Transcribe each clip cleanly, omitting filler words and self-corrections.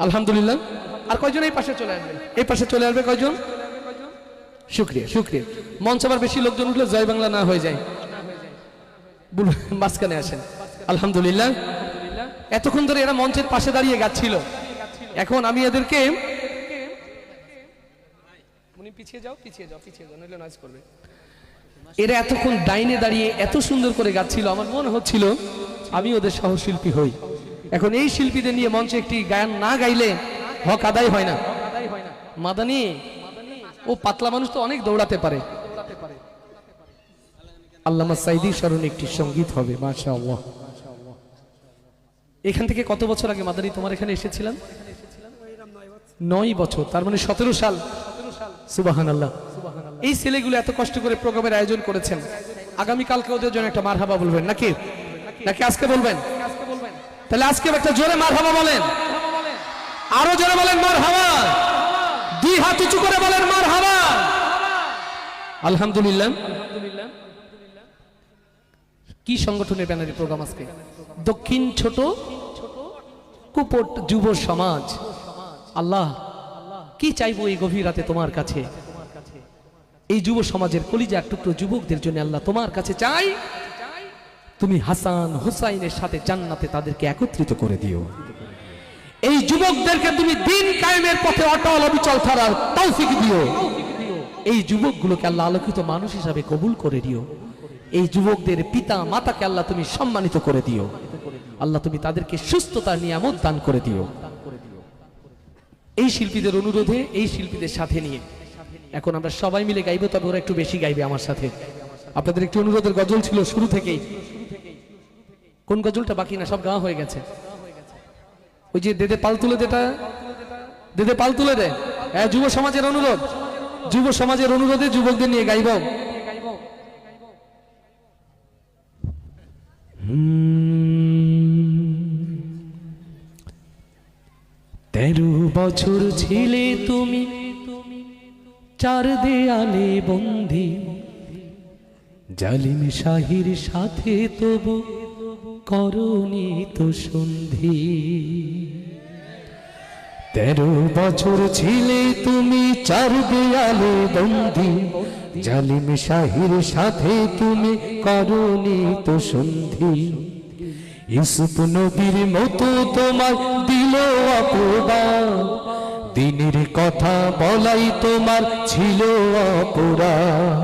আলহামদুলিল্লাহ। আর কয়জন এই পাশে চলে আসবে? এই পাশে চলে আসবে কয়জন? শুকরিয়া শুকরিয়া। মঞ্চ আবার বেশি লোকজন উঠলে জয় বাংলা না হয়ে যায়, মাঝখানে আসেন। আলহামদুলিল্লাহ। এতক্ষণ ধরে এরা মঞ্চের পাশে দাঁড়িয়ে গাচ্ছিল, এখন আমি এদেরকে পিছিয়ে যাও পিছিয়ে যাও পিছিয়ে যাও, নইলে নয়েজ করবে। এরা এতক্ষণ ডাইনে দাঁড়িয়ে এত সুন্দর করে গাচ্ছিল, আমার মনে হচ্ছিল আমি ওদের সহশিল্পী হই। এখন এই শিল্পীদের নিয়ে মঞ্চে একটি গান না গাইলে হক আদায় হয় না। মাদানি ও পাতলা মানুষ তো অনেক দৌড়াতে পারে। আল্লামা সাইদি স্মরণে একটি সঙ্গীত হবে। মাশাআল্লাহ। এখান থেকে কত বছর আগে মাদানি তোমার এখানে এসেছিলাম? 9 বছর, তার মানে 17 সাল। সুবহানাল্লাহ। এই ছেলেগুলো এত কষ্ট করে প্রোগ্রামের আয়োজন করেছেন, আগামী কালকে ওদের জন্য একটা মারহাবা বলবেন নাকি? নাকি আজকে বলবেন? তাহলে আজকে একটা জোরে মারহাবা বলেন, আরো জোরে বলেন মারহাবা, 2 হাত উঁচু করে বলেন মারহাবা। আলহামদুলিল্লাহ। কি সংগঠনের ব্যানারে প্রোগ্রাম আজকে? দক্ষিণ ছোট কুপট যুব সমাজ। আল্লাহ কি চাইবো এই গভীর রাতে তোমার কাছে, এই যুব সমাজের কলিজা টুকরো যুবকদের জন্য আল্লাহ তোমার কাছে চাই, তুমি হাসান হুসাইনের সাথে জান্নাতে তাদেরকে একত্রিত করে দিও। এই যুবকদেরকে তুমি দিন কায়েমের পথে অটল অবিচল থাকার তৌফিক দিও। এই যুবকগুলোকে আল্লাহ আলোকিত মানুষ হিসাবে কবুল করে দিও। এই যুবকদের পিতা মাতাকে আল্লাহ তুমি সম্মানিত করে দিও। আল্লাহ তুমি তাদেরকে সুস্থতার নিয়ামত দান করে দিও। এই শিল্পীদের অনুরোধে, এই শিল্পীদের সাথে নিয়ে এখন আমরা সবাই মিলে গাইবো, তবে ওরা একটু বেশি গাইবে আমার সাথে। আপনাদের একটি অনুরোধের গজল ছিল শুরু থেকেই। কোন গজলটা বাকি? না, সব গাওয়া হয়ে গেছে। ওই যে দেদে পাল তুলে দেটা, দেদে পাল তুলে দে। যুব সমাজের অনুরোধ, যুব সমাজের অনুরোধে যুবকদের নিয়ে গাইব। 13 বছর ছিলে তুমি 4 দেয়ালে বন্দী, জালিম শাহির সাথে তবু করনি তো সন্ধি। 13 বছর ছিলে তুমি 4 দেয়ালে বন্দী, জালিম শাহির সাথে তুমি করনি তো সন্ধি। ইউসুফ নবীর মতো তোমার দিল অপবাদ, দিনের কথা বলাই তোমার ছিল অপরাধ।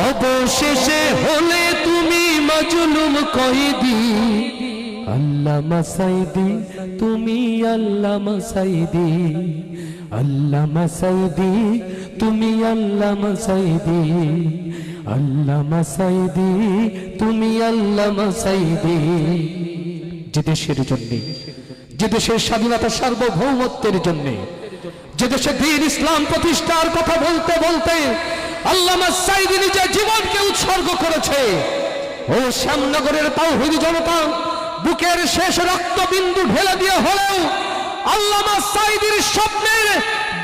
অবশেষে হলে তুমি মাজলুম কয়েদি, আল্লামা সাইদি তুমি আল্লামা সাইদি, আল্লামা সাইদি তুমি আল্লামা সাইদি, আল্লামা সাইদি তুমি আল্লামা সাইদি। যে দেশের জন্য, যে দেশের স্বাধীনতা সার্বভৌমত্বের জন্য, যে দেশে দ্বীন ইসলাম প্রতিষ্ঠার কথা বলতে বলতে আল্লামা সাইদি নিজের জীবনকে উৎসর্গ করেছে, ও শ্যামনগরের তাওহীদি জনতা বুকের শেষ রক্তবিন্দু ঢেলে দিয়ে হলেও আল্লামা সাইদির স্বপ্নের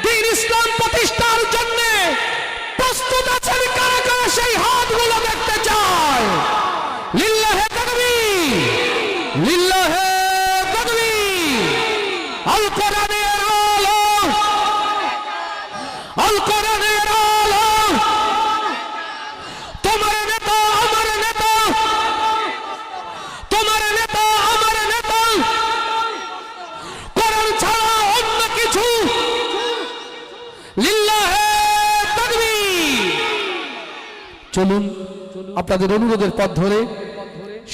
দ্বীন ইসলাম প্রতিষ্ঠার জন্য প্রস্তুত আছেন কারা কারা? সেই হাতগুলো দেখতে চায়। লিল্লাহে তাকবীর, লিল্লাহে তাকবীর। আল কোরআনের আলো, আল কোরআনের আলো। তোমার নেতা আমার নেতা, তোমার নেতা আমার নেতা, কোরআন ছাড়া অন্য কিছু। লিল্লাহে চলুন আপনাদের অনুরোধের পথ ধরে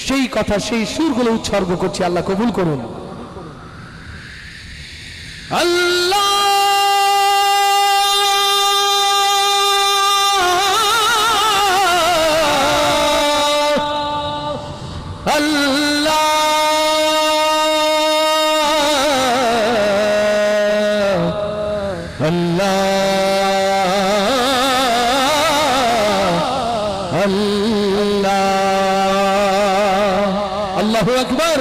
সেই কথা, সেই সুরগুলো উৎসর্গ করছি। আল্লাহ কবুল করুন। আল্লাহ আল্লাহ আল্লাহ আল্লাহু আকবার।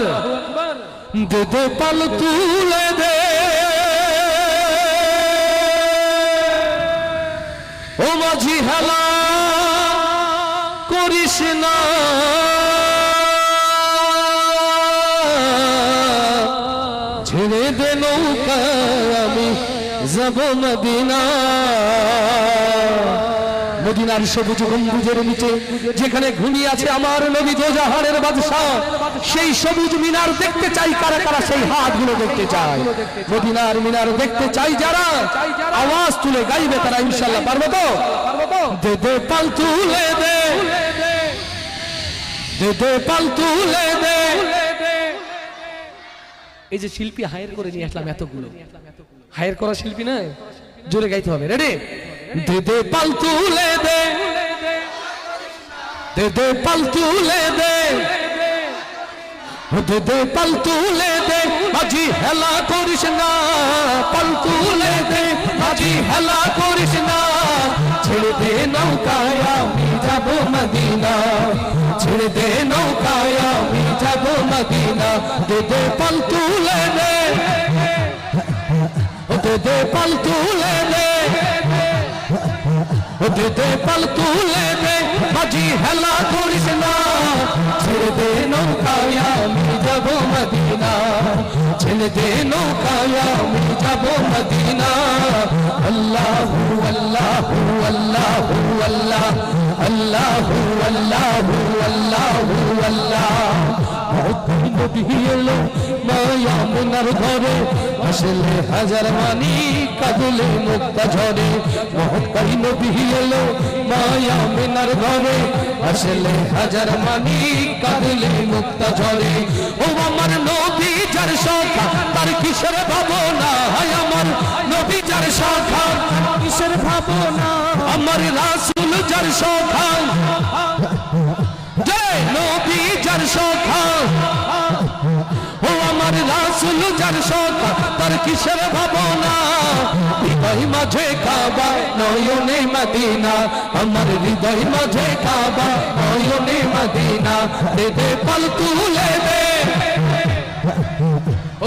দে দে পাল তুলে দে ও মাঝি, হেলা করিস না, ছেড়ে দে নৌকা আমি যাব মদিনা। মদিনার সবুজ গম্বুজের নিচে যেখানে ঘুমিয়ে আছে আমার নবী দোজাহানের বাদশা, সেই সবুজ মিনার দেখতে চাই কারা কারা, সেই হাতগুলো দেখতে চাই। মদিনার মিনার দেখতে চাই যারা, আওয়াজ তুলে গাইবে তারা ইনশাআল্লাহ। পারবো তো? দে দে পাল তুলে দে, দে দে পাল তুলে দে। এই যে শিল্পী হায়ার করে নিয়ে আসলাম এতগুলো, হায়ার করা শিল্পী না, জোরে গাইতে হবে। রেডি? দে দে পাল তুলে দে, দে দে পাল তুলে দে, দে দে পাল তুলে দে। আজি হেলা করিস না, পাল তুলে দে, আজি হেলা করিস না। ছেড়ে দে নৌকায় আমি যাব মদিনা, ছেড়ে দে নৌকায় আমি যাব মদিনা। দে দে পাল তুলে দে, দে দে পাল তুলে দে, দে দে পাল তুলে দে। আজি হেলা করিস না, ছেড়ে দে নৌকায় আমি যাব মদিনা, ছেড়ে দে নৌকায় আমি যাব মদিনা। আল্লাহু আল্লাহু আল্লাহু আল্লাহ, আল্লাহু আল্লাহু আল্লাহু আল্লাহ। নবী এলো মায়া মিনার ঘরে, আসলে হাজার মানি কাঁদলে মুক্তা ঝরে। মহৎকারী নবী এলো মায়া মিনার ঘরে, আসলে হাজার মানি কাঁদলে মুক্তা ঝরে। ও আমার নবী যার শাখা তার কিসের ভাবনা, হায় আমার নবী যার শাখা কিসের ভাবনা। আমার রাসূল যার শাখা, জয় নবী যার শাখা, ও আমার রাসূল যার শাখা তার কিসের ভাবনা। হৃদয় মাঝে কাবা নয়নে মদিনা, আমার হৃদয় মাঝে কাবা নয়নে মদিনা। দে দে পাল তুলে দে,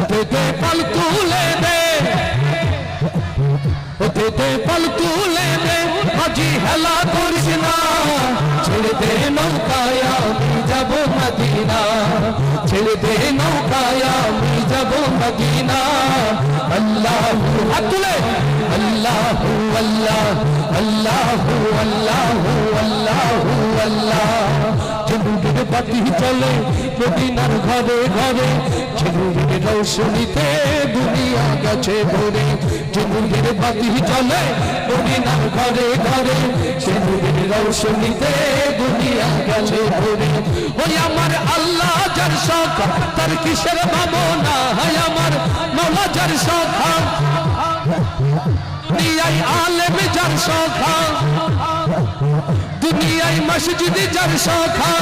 দে দে পাল তুলে দে, দে দে পাল তুলে দে। আজি হেলা করিস না, ছেড়ে দে নৌকায় আমি যাব মদিনা, ছেড়ে দে নৌকায় আমি যাব মদিনা। আল্লাহু তুলে, আল্লাহু আল্লাহ, আল্লাহু আল্লাহু আল্লাহু আল্লাহ। ঝিনুকের বাতি চলে মদিনার ঘরে ঘরে, ঝিনুকের রৌশনীতে দুনিয়া গেছে ভরে। ঝিনুকের বাতি চলে মদিনার ঘরে ঘরে, ঝিনুকের রৌশনীতে দুনিয়া গেছে ভরে। ওই আমার আল্লাহ যার শাখা তার কিসের ভাবনা, হায় আমার মওলা যার শাখা, দুনিয়ায় আলেম যার শাখা, দুনিয়ায় মসজিদ যার শাখা।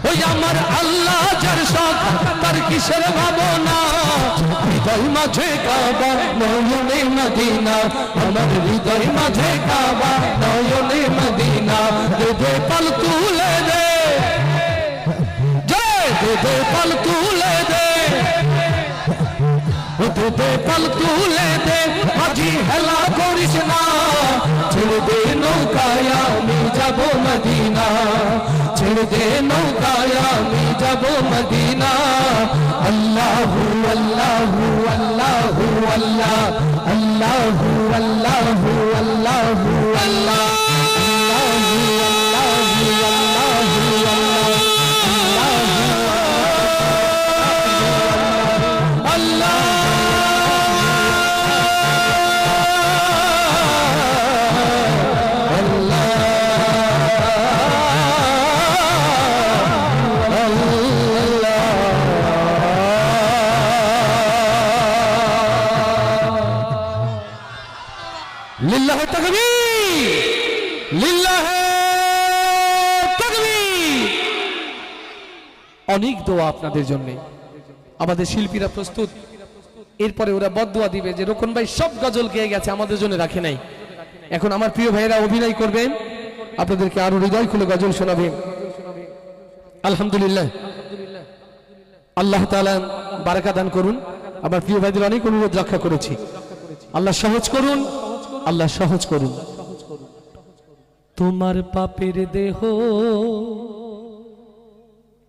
ওই আমার আল্লাহ যার শাখা তার কিসের ভাবনা। হৃদয় মাঝে কাবা নয়নে মদিনা, আমার হৃদয় মাঝে কাবা নয়নে মদিনা। দে দে পাল তুলে দে, জয় দে দে পাল তুলে দে, দে দে পাল তুলে দে। আজি হেলা করিস না, ছেড়ে দে নৌকায় আমি যাব মদিনা, ছেড়ে দে নৌকায় আমি যাব মদিনা। আল্লাহু আল্লাহু আল্লাহু আল্লাহ, আল্লাহু আল্লাহু আল্লাহু আল্লাহ, আল্লাহু আল্লাহু আল্লাহু আল্লাহ। লিল্লাহে তাকবীর, লিল্লাহে তাকবীর। অনেক দোয়া আপনাদের জন্য। আমাদের শিল্পীরা প্রস্তুত, এরপরে ওরা বদদোয়া দিবে যে রোকন ভাই সব গজল গেয়ে গেছে, আমাদের জন্য রাখে নাই। এখন আমার প্রিয় ভাইরা অভিনয় করবেন, আপনাদেরকে আরো হৃদয় খুলে গজল শোনাবেন। আলহামদুলিল্লাহ, আল্লাহ তাআলা বারাকা দান করুন। আমার প্রিয় ভাইদের অনেক অনুরোধ রক্ষা করেছি, আল্লাহ সহজ করুন, আল্লাহ সহজ করুন। তোমার পাপের দেহ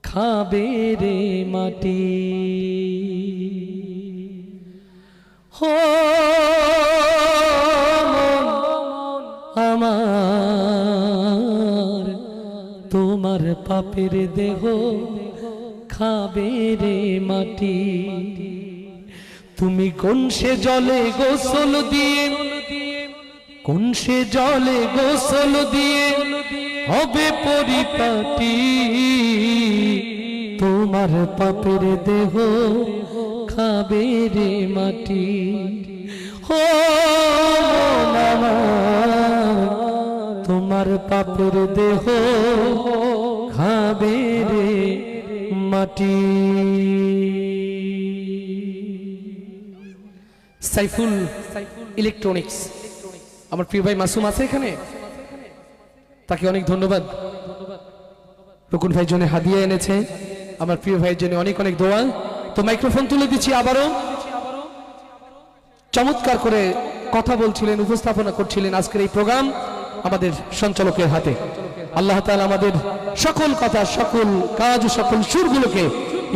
খাবে রে মাটি, হো মন আমার, তোমার পাপের দেহ খাবে রে মাটি। তুমি কোন সে জলে গোসল দিয়ে, কোন সে জলে গোসল দিয়ে হবে পরিপাটি। তোমার পাপের দেহ খাবে রে মাটি। ও মন আমার, তোমার পাপের দেহ খাবে রে মাটি। সাইফুল ইলেকট্রনিক্স, আমার প্রিয় ভাই মাসুম আছে এখানে, তাকে অনেক ধন্যবাদ। রকুন ভাই জন্য হাদিয়া এনেছে, আমার প্রিয় ভাইয়ের জন্য অনেক অনেক দোয়া। তো মাইক্রোফোন তুলে দিচ্ছি আবারও। চমৎকার করে কথা বলছিলেন, উপস্থাপনা করছিলেন আজকের এই প্রোগ্রাম আমাদের সঞ্চালকের হাতে। আল্লাহ তাআলা আমাদের সকল কথা, সকল কাজ, সকল সুরগুলোকে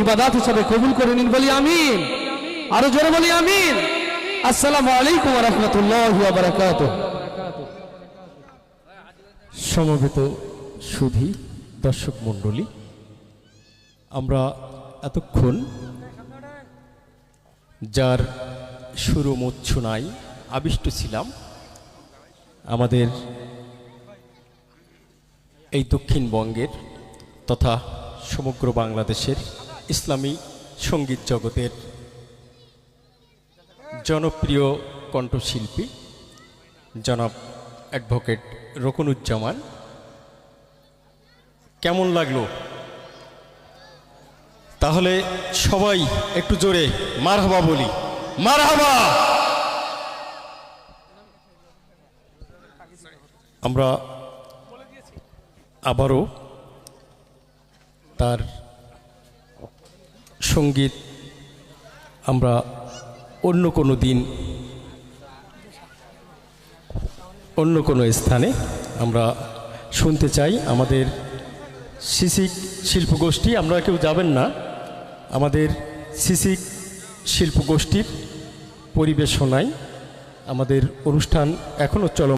ইবাদত হিসেবে কবুল করে নিন, বলি আমিন। আরো জোরে বলি আমিন। আসসালামু আলাইকুম ওয়া রাহমাতুল্লাহি ওয়া বারাকাতুহু। সমবেত সুধী দর্শক মণ্ডলী, আমরা এতক্ষণ যার শুরু মূর্ছনায় আবিষ্ট ছিলাম, আমাদের এই দক্ষিণবঙ্গের তথা সমগ্র বাংলাদেশের ইসলামী সঙ্গীত জগতের জনপ্রিয় কণ্ঠশিল্পী জনাব অ্যাডভোকেট রকুনুজ্জামান। কেমন লাগলো? তাহলে সবাই একটু জোরে মারহাবা বলি, মারহাবা। আমরা আবারও তার সঙ্গীত আমরা অন্য কোনো দিন, অন্য কোনো স্থানে আমরা শুনতে চাই। আমাদের সিসিক শিল্পগোষ্ঠী, আমরা কেউ যাবেন না, আমাদের সিসিক শিল্পগোষ্ঠীর পরিবেশনায় আমাদের অনুষ্ঠান এখনও চলমান।